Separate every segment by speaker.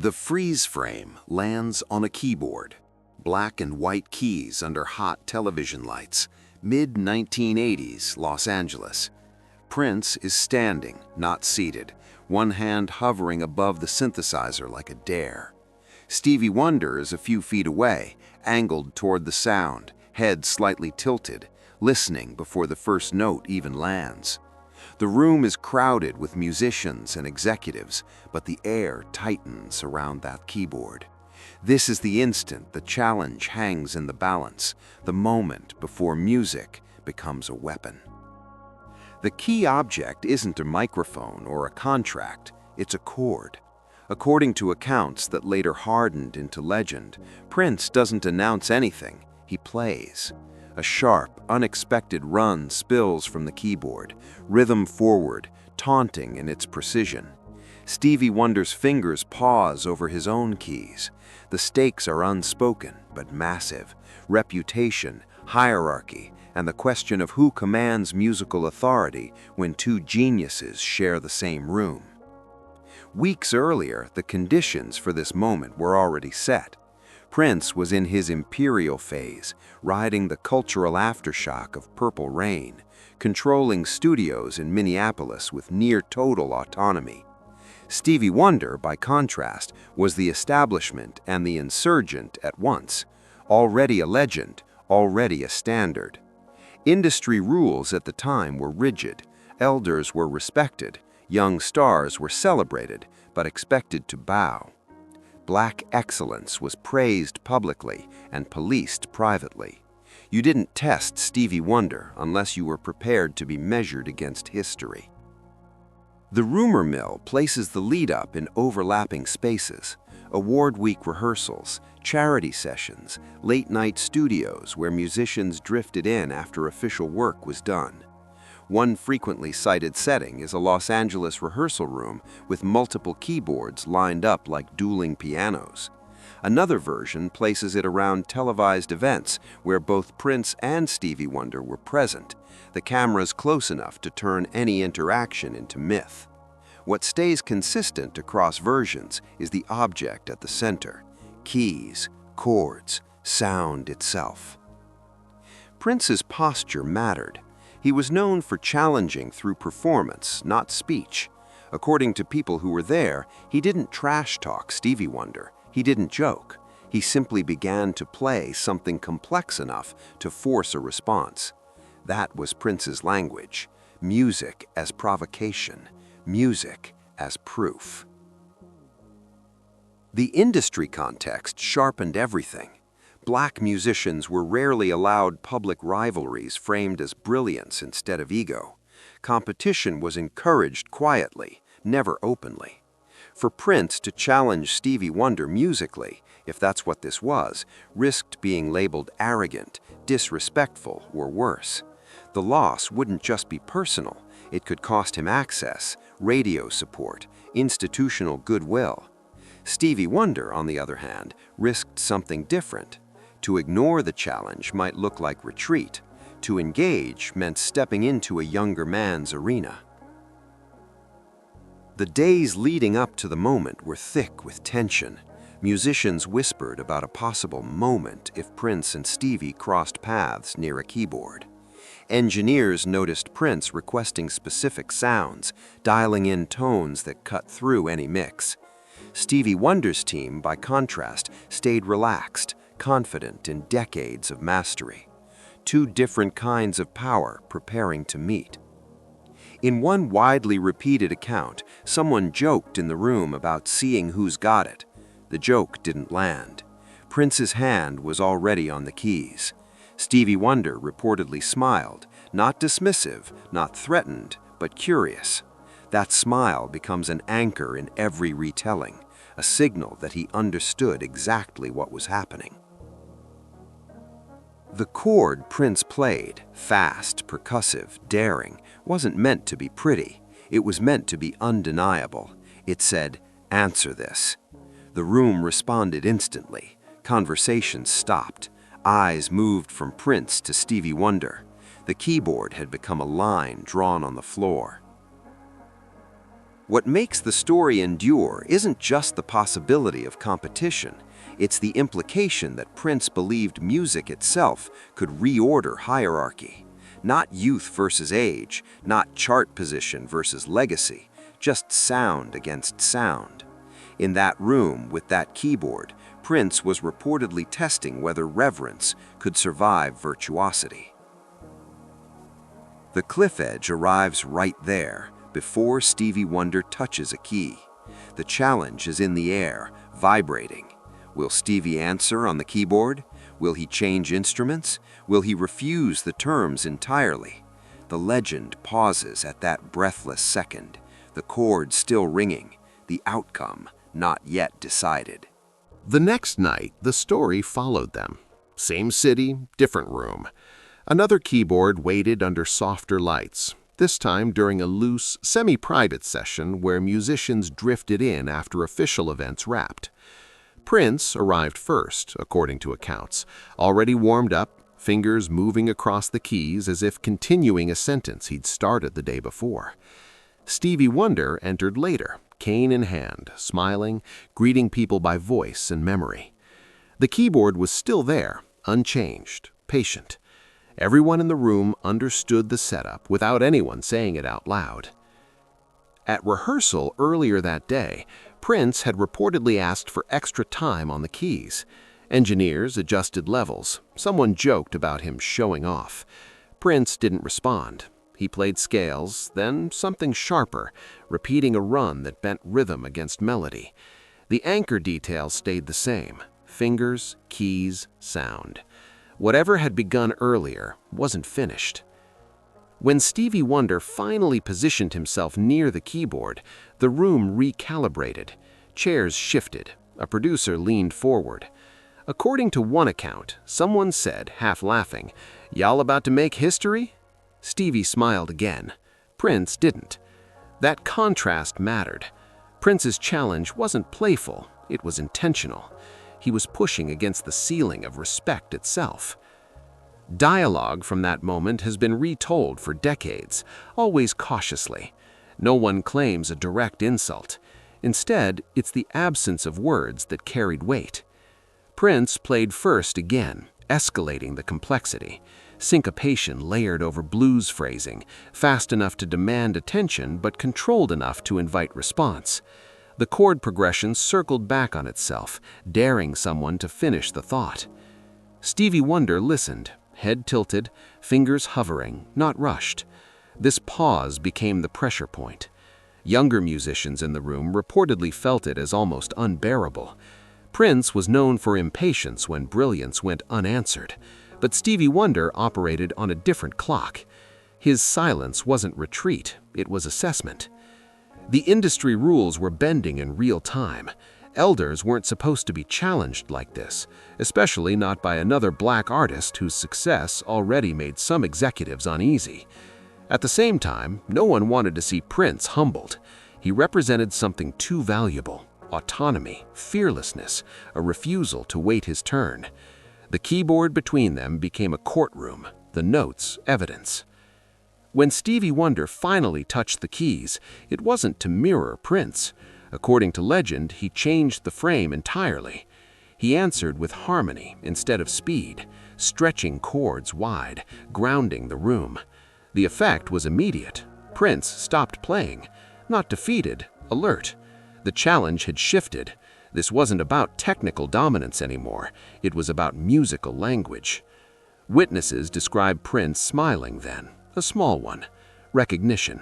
Speaker 1: The freeze frame lands on a keyboard. Black and white keys under hot television lights. Mid-1980s Los Angeles. Prince is standing, not seated, one hand hovering above the synthesizer like a dare. Stevie Wonder is a few feet away, angled toward the sound, head slightly tilted, listening before the first note even lands. The room is crowded with musicians and executives, but the air tightens around that keyboard. This is the instant the challenge hangs in the balance, the moment before music becomes a weapon. The key object isn't a microphone or a contract, it's a chord. According to accounts that later hardened into legend, Prince doesn't announce anything, he plays. A sharp, unexpected run spills from the keyboard, rhythm forward, taunting in its precision. Stevie Wonder's fingers pause over his own keys. The stakes are unspoken, but massive. Reputation, hierarchy, and the question of who commands musical authority when two geniuses share the same room. Weeks earlier, the conditions for this moment were already set. Prince was in his imperial phase, riding the cultural aftershock of Purple Rain, controlling studios in Minneapolis with near-total autonomy. Stevie Wonder, by contrast, was the establishment and the insurgent at once, already a legend, already a standard. Industry rules at the time were rigid, elders were respected, young stars were celebrated, but expected to bow. Black excellence was praised publicly and policed privately. You didn't test Stevie Wonder unless you were prepared to be measured against history. The rumor mill places the lead-up in overlapping spaces: award week rehearsals, charity sessions, late-night studios where musicians drifted in after official work was done. One frequently cited setting is a Los Angeles rehearsal room with multiple keyboards lined up like dueling pianos. Another version places it around televised events where both Prince and Stevie Wonder were present, the cameras close enough to turn any interaction into myth. What stays consistent across versions is the object at the center: keys, chords, sound itself. Prince's posture mattered. He was known for challenging through performance, not speech. According to people who were there, he didn't trash-talk Stevie Wonder. He didn't joke. He simply began to play something complex enough to force a response. That was Prince's language: music as provocation, music as proof. The industry context sharpened everything. Black musicians were rarely allowed public rivalries framed as brilliance instead of ego. Competition was encouraged quietly, never openly. For Prince to challenge Stevie Wonder musically, if that's what this was, risked being labeled arrogant, disrespectful, or worse. The loss wouldn't just be personal, it could cost him access, radio support, institutional goodwill. Stevie Wonder, on the other hand, risked something different. To ignore the challenge might look like retreat. To engage meant stepping into a younger man's arena. The days leading up to the moment were thick with tension. Musicians whispered about a possible moment if Prince and Stevie crossed paths near a keyboard. Engineers noticed Prince requesting specific sounds, dialing in tones that cut through any mix. Stevie Wonder's team, by contrast, stayed relaxed, confident in decades of mastery. Two different kinds of power preparing to meet. In one widely repeated account, someone joked in the room about seeing who's got it. The joke didn't land. Prince's hand was already on the keys. Stevie Wonder reportedly smiled, not dismissive, not threatened, but curious. That smile becomes an anchor in every retelling, a signal that he understood exactly what was happening. The chord Prince played, fast, percussive, daring, wasn't meant to be pretty. It was meant to be undeniable. It said, "Answer this." The room responded instantly. Conversations stopped. Eyes moved from Prince to Stevie Wonder. The keyboard had become a line drawn on the floor. What makes the story endure isn't just the possibility of competition, it's the implication that Prince believed music itself could reorder hierarchy. Not youth versus age, not chart position versus legacy, just sound against sound. In that room with that keyboard, Prince was reportedly testing whether reverence could survive virtuosity. The cliff edge arrives right there, before Stevie Wonder touches a key. The challenge is in the air, vibrating. Will Stevie answer on the keyboard? Will he change instruments? Will he refuse the terms entirely? The legend pauses at that breathless second, the chord still ringing, the outcome not yet decided.
Speaker 2: The next night, the story followed them. Same city, different room. Another keyboard waited under softer lights, this time during a loose, semi-private session where musicians drifted in after official events wrapped. Prince arrived first, according to accounts, already warmed up, fingers moving across the keys as if continuing a sentence he'd started the day before. Stevie Wonder entered later, cane in hand, smiling, greeting people by voice and memory. The keyboard was still there, unchanged, patient. Everyone in the room understood the setup without anyone saying it out loud. At rehearsal earlier that day, Prince had reportedly asked for extra time on the keys. Engineers adjusted levels. Someone joked about him showing off. Prince didn't respond. He played scales, then something sharper, repeating a run that bent rhythm against melody. The anchor details stayed the same: fingers, keys, sound. Whatever had begun earlier wasn't finished. When Stevie Wonder finally positioned himself near the keyboard, the room recalibrated. Chairs shifted. A producer leaned forward. According to one account, someone said, half laughing, "Y'all about to make history?" Stevie smiled again. Prince didn't. That contrast mattered. Prince's challenge wasn't playful, it was intentional. He was pushing against the ceiling of respect itself. Dialogue from that moment has been retold for decades, always cautiously. No one claims a direct insult. Instead, it's the absence of words that carried weight. Prince played first again, escalating the complexity. Syncopation layered over blues phrasing, fast enough to demand attention but controlled enough to invite response. The chord progression circled back on itself, daring someone to finish the thought. Stevie Wonder listened, head tilted, fingers hovering, not rushed. This pause became the pressure point. Younger musicians in the room reportedly felt it as almost unbearable. Prince was known for impatience when brilliance went unanswered, but Stevie Wonder operated on a different clock. His silence wasn't retreat, it was assessment. The industry rules were bending in real time. Elders weren't supposed to be challenged like this, especially not by another black artist whose success already made some executives uneasy. At the same time, no one wanted to see Prince humbled. He represented something too valuable: autonomy, fearlessness, a refusal to wait his turn. The keyboard between them became a courtroom, the notes evidence. When Stevie Wonder finally touched the keys, it wasn't to mirror Prince. According to legend, he changed the frame entirely. He answered with harmony instead of speed, stretching chords wide, grounding the room. The effect was immediate. Prince stopped playing, not defeated, alert. The challenge had shifted. This wasn't about technical dominance anymore. It was about musical language. Witnesses described Prince smiling then, a small one. Recognition.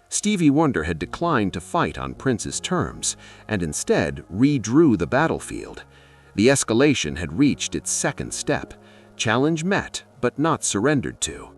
Speaker 2: Stevie Wonder had declined to fight on Prince's terms, and instead redrew the battlefield. The escalation had reached its second step. Challenge met, but not surrendered to.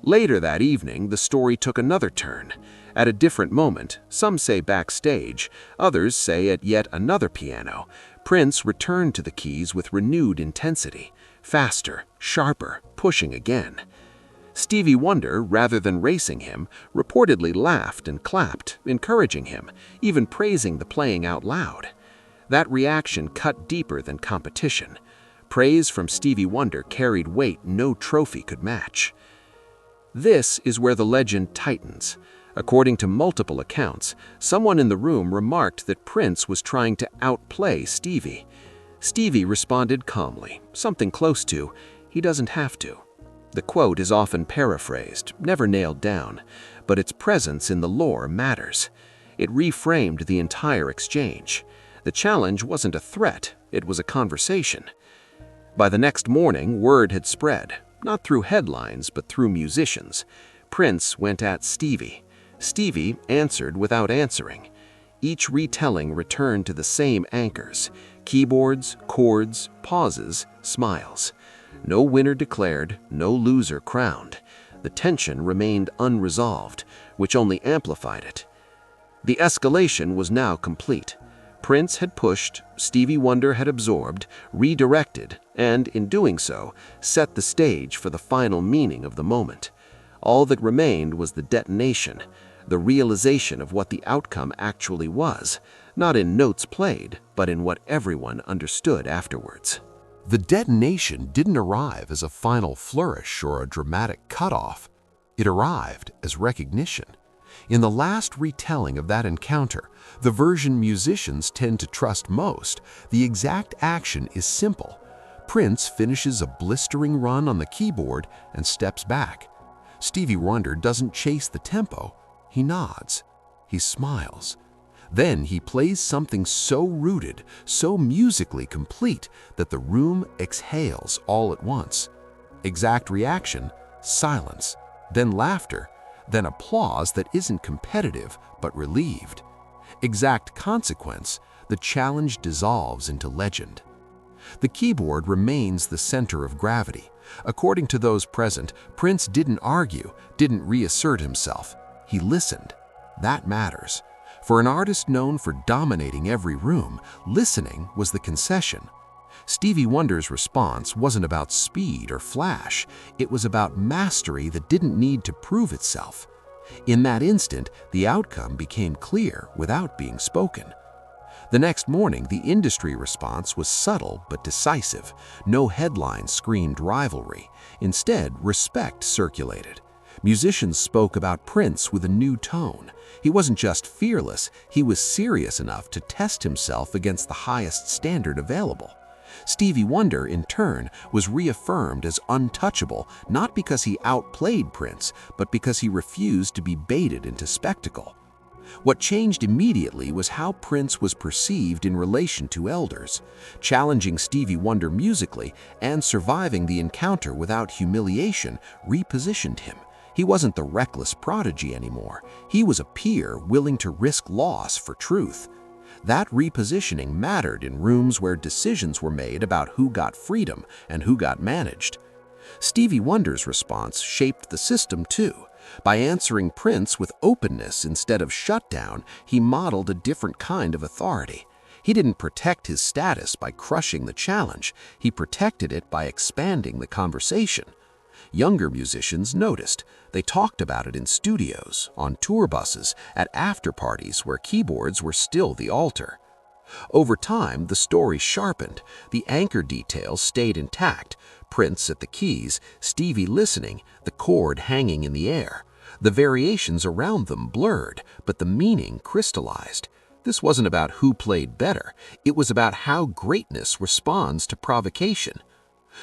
Speaker 2: Later that evening, the story took another turn. At a different moment, some say backstage, others say at yet another piano, Prince returned to the keys with renewed intensity, faster, sharper, pushing again. Stevie Wonder, rather than racing him, reportedly laughed and clapped, encouraging him, even praising the playing out loud. That reaction cut deeper than competition. Praise from Stevie Wonder carried weight no trophy could match. This is where the legend tightens.
Speaker 3: According to multiple accounts, someone in the room remarked that Prince was trying to outplay Stevie. Stevie responded calmly, something close to, "He doesn't have to." The quote is often paraphrased, never nailed down, but its presence in the lore matters. It reframed the entire exchange. The challenge wasn't a threat, it was a conversation. By the next morning, word had spread, not through headlines, but through musicians. Prince went at Stevie. Stevie answered without answering. Each retelling returned to the same anchors: keyboards, chords, pauses, smiles. No winner declared, no loser crowned. The tension remained unresolved, which only amplified it. The escalation was now complete. Prince had pushed, Stevie Wonder had absorbed, redirected, and, in doing so, set the stage for the final meaning of the moment. All that remained was the detonation, the realization of what the outcome actually was, not in notes played, but in what everyone understood afterwards.
Speaker 2: The detonation didn't arrive as a final flourish or a dramatic cutoff. It arrived as recognition. In the last retelling of that encounter, the version musicians tend to trust most, the exact action is simple. Prince finishes a blistering run on the keyboard and steps back. Stevie Wonder doesn't chase the tempo. He nods. He smiles. Then he plays something so rooted, so musically complete, that the room exhales all at once. Exact reaction, silence, then laughter, then applause that isn't competitive but relieved. Exact consequence, the challenge dissolves into legend. The keyboard remains the center of gravity. According to those present, Prince didn't argue, didn't reassert himself. He listened. That matters. For an artist known for dominating every room, listening was the concession. Stevie Wonder's response wasn't about speed or flash. It was about mastery that didn't need to prove itself. In that instant, the outcome became clear without being spoken. The next morning, the industry response was subtle but decisive. No headline screamed rivalry. Instead, respect circulated. Musicians spoke about Prince with a new tone. He wasn't just fearless, he was serious enough to test himself against the highest standard available. Stevie Wonder, in turn, was reaffirmed as untouchable, not because he outplayed Prince, but because he refused to be baited into spectacle. What changed immediately was how Prince was perceived in relation to elders. Challenging Stevie Wonder musically and surviving the encounter without humiliation repositioned him. He wasn't the reckless prodigy anymore. He was a peer willing to risk loss for truth. That repositioning mattered in rooms where decisions were made about who got freedom and who got managed. Stevie Wonder's response shaped the system too. By answering Prince with openness instead of shutdown, he modeled a different kind of authority. He didn't protect his status by crushing the challenge. He protected it by expanding the conversation. Younger musicians noticed. They talked about it in studios, on tour buses, at after-parties where keyboards were still the altar. Over time, the story sharpened. The anchor details stayed intact. Prince at the keys, Stevie listening, the chord hanging in the air. The variations around them blurred, but the meaning crystallized. This wasn't about who played better. It was about how greatness responds to provocation.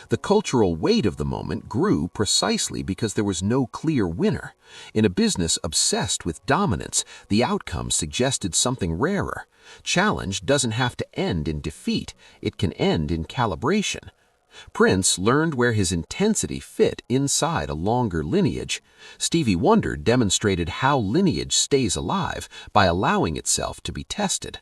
Speaker 2: The cultural weight of the moment grew precisely because there was no clear winner. In a business obsessed with dominance, the outcome suggested something rarer. Challenge doesn't have to end in defeat, it can end in calibration. Prince learned where his intensity fit inside a longer lineage. Stevie Wonder demonstrated how lineage stays alive by allowing itself to be tested.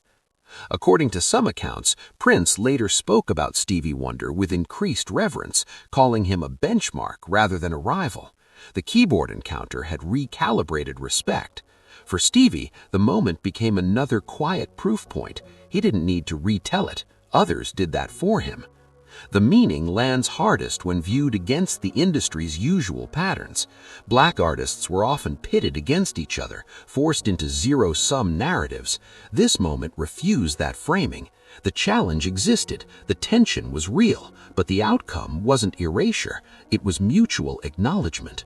Speaker 2: According to some accounts, Prince later spoke about Stevie Wonder with increased reverence, calling him a benchmark rather than a rival. The keyboard encounter had recalibrated respect. For Stevie, the moment became another quiet proof point. He didn't need to retell it. Others did that for him. The meaning lands hardest when viewed against the industry's usual patterns. Black artists were often pitted against each other, forced into zero-sum narratives. This moment refused that framing. The challenge existed, the tension was real, but the outcome wasn't erasure, it was mutual acknowledgement.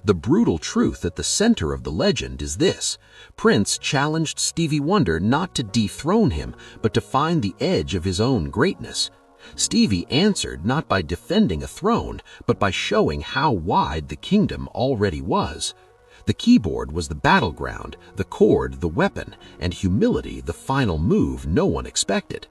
Speaker 3: The brutal truth at the center of the legend is this: Prince challenged Stevie Wonder not to dethrone him, but to find the edge of his own greatness. Stevie answered not by defending a throne, but by showing how wide the kingdom already was. The keyboard was the battleground, the chord the weapon, and humility the final move no one expected.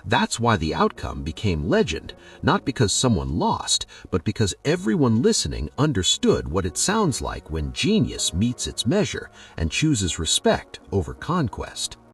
Speaker 3: That's why the outcome became legend, not because someone lost, but because everyone listening understood what it sounds like when genius meets its measure and chooses respect over conquest.